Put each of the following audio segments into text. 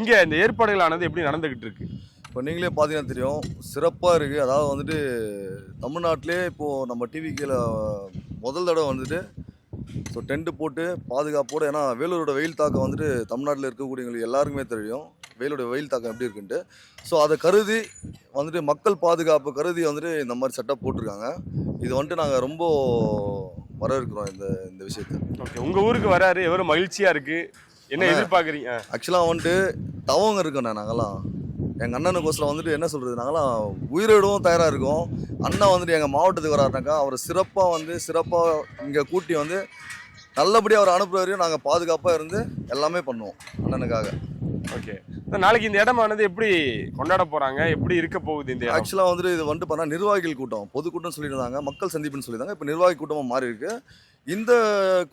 இங்க இந்த ஏற்பாடுகளானது எப்படி நடந்துகிட்டு இருக்கு? இப்போ நீங்களே பார்த்தீங்கன்னா தெரியும், சிறப்பாக இருக்குது. அதாவது வந்துட்டு தமிழ்நாட்டிலே இப்போது நம்ம டிவிக்கில் முதல் தடவை வந்துட்டு ஸோ டென்ட்டு போட்டு பாதுகாப்போடு, ஏன்னா வேலூரோட வெயில் தாக்கம் வந்துட்டு தமிழ்நாட்டில் இருக்கக்கூடியவங்களுக்கு எல்லாருக்குமே தெரியும் வேலூரோட வெயில் தாக்கம் எப்படி இருக்குன்ட்டு. ஸோ அதை கருதி வந்துட்டு மக்கள் பாதுகாப்பு கருதி வந்துட்டு இந்த மாதிரி செட்டப் போட்டிருக்காங்க. இது வந்துட்டு நாங்கள் ரொம்ப வரவேற்கிறோம் இந்த இந்த விஷயத்தை. ஓகே, உங்க ஊருக்கு வராரு, எவ்வளவு மகிழ்ச்சியா இருக்கு, என்ன எதிர்பார்க்குறீங்க? ஆக்சுவலாக வந்துட்டு தவங்க இருக்கோண்ணே நாங்கள்லாம். எங்கள் அண்ணனுக்கோசரம் வந்துட்டு என்ன சொல்கிறது, நாங்களாம் உயிரிடவும் தயாராக இருக்கோம். அண்ணா வந்துட்டு எங்கள் மாவட்டத்துக்கு வராருனாக்கா அவர் சிறப்பாக இங்கே கூட்டி வந்து நல்லபடியாக அவர் அனுப்புகிற வரையும் நாங்கள் பாதுகாப்பாக இருந்து எல்லாமே பண்ணுவோம் அண்ணனுக்காக. ஓகே, நாளைக்கு இந்த இடமானது எப்படி கொண்டாட போகிறாங்க, எப்படி இருக்க போகுது இந்த இடம்? ஆக்சுவலாக வந்துட்டு இது வந்துட்டு பார்த்தா நிர்வாகிகள் கூட்டம், பொதுக்கூட்டம் சொல்லியிருந்தாங்க, மக்கள் சந்திப்புன்னு சொல்லியிருந்தாங்க. இப்போ நிர்வாகி கூட்டமாக மாறி இருக்கு. இந்த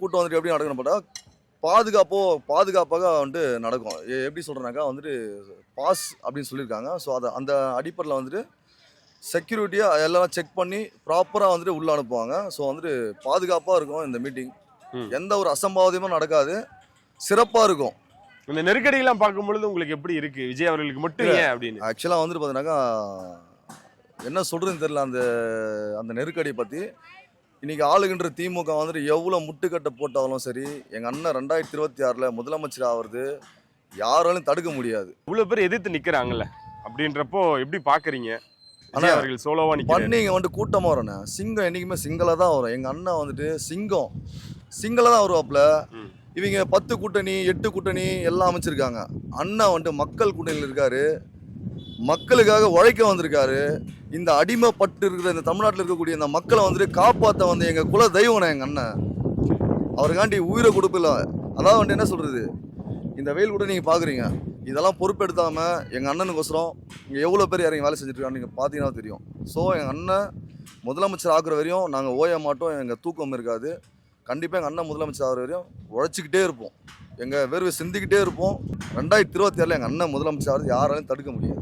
கூட்டம் வந்துட்டு எப்படி நடக்கணும் பார்த்தா பாதுகாப்பாக வந்துட்டு நடக்கும். எப்படி சொல்கிறேன்னாக்கா வந்துட்டு பாஸ் அப்படின்னு சொல்லியிருக்காங்க. ஸோ அதை அந்த அடிப்படையில் வந்துட்டு செக்யூரிட்டியாக எல்லாம் செக் பண்ணி ப்ராப்பராக வந்துட்டு உள்ளே அனுப்புவாங்க. ஸோ வந்துட்டு பாதுகாப்பாக இருக்கும் இந்த மீட்டிங். எந்த ஒரு அசம்பாவிதமும் நடக்காது, சிறப்பாக இருக்கும். இந்த நெருக்கடியெல்லாம் பார்க்கும்பொழுது உங்களுக்கு எப்படி இருக்கு? விஜய் அவர்களுக்கு மட்டும் ஏன் அப்படின்னு? ஆக்சுவலாக வந்துட்டு பார்த்தீங்கன்னாக்கா என்ன சொல்கிறதுன்னு தெரியல அந்த அந்த நெருக்கடியை பற்றி. இன்றைக்கி ஆளுகின்ற திமுக வந்துட்டு எவ்வளோ முட்டுக்கட்டை போட்டாலும் சரி, எங்கள் அண்ணன் 2026 முதலமைச்சர் ஆகிறது யாராலும் தடுக்க முடியாது. இவ்வளோ பேர் எதிர்த்து நிற்கிறாங்கல்ல, அப்படின்றப்போ எப்படி பார்க்குறீங்க? விஜய் அவர்கள் சோலோவா நிற்கிறாங்க. நீங்கள் வந்துட்டு கூட்டமாக வரணும். சிங்கம் என்றைக்குமே சிங்களாக தான் வரும். எங்கள் அண்ணன் வந்துட்டு சிங்களாக தான் வருவாப்புல. இவங்க 10 கூட்டணி 8 கூட்டணி எல்லாம் அமைச்சிருக்காங்க. அண்ணா வந்துட்டு மக்கள் கூட்டணியில் இருக்காரு, மக்களுக்காக உழைக்க வந்திருக்காரு. இந்த அடிமைப்பட்டு இருக்கிற இந்த தமிழ்நாட்டில் இருக்கக்கூடிய இந்த மக்களை வந்துட்டு காப்பாற்ற வந்து எங்கள் குல தெய்வம்னா எங்கள் அண்ணன். அவருக்காண்டி உயிரை கொடுப்பில்ல. அதாவது வந்துட்டு என்ன சொல்கிறது, இந்த வெயில் கூட நீங்கள் பார்க்குறீங்க, இதெல்லாம் பொறுப்பெடுத்தாமல் எங்கள் அண்ணனுக்கோசரம் இங்கே எவ்வளோ பேர் இறங்கி வேலை செஞ்சுருக்கான்னு நீங்கள் பார்த்தீங்கன்னா தெரியும். ஸோ எங்கள் அண்ணன் முதலமைச்சர் ஆக்குற வரையும் நாங்கள் ஓய மாட்டோம், எங்கள் தூக்கம் இருக்காது. கண்டிப்பாக எங்கள் அண்ணன் முதலமைச்சர் ஆகிற வரையும் உழைச்சிக்கிட்டே இருப்போம், எங்கள் வேர்வை சிந்திக்கிட்டே இருப்போம். 2026 எங்கள் அண்ணன் முதலமைச்சர் யாராலையும் தடுக்க முடியாது.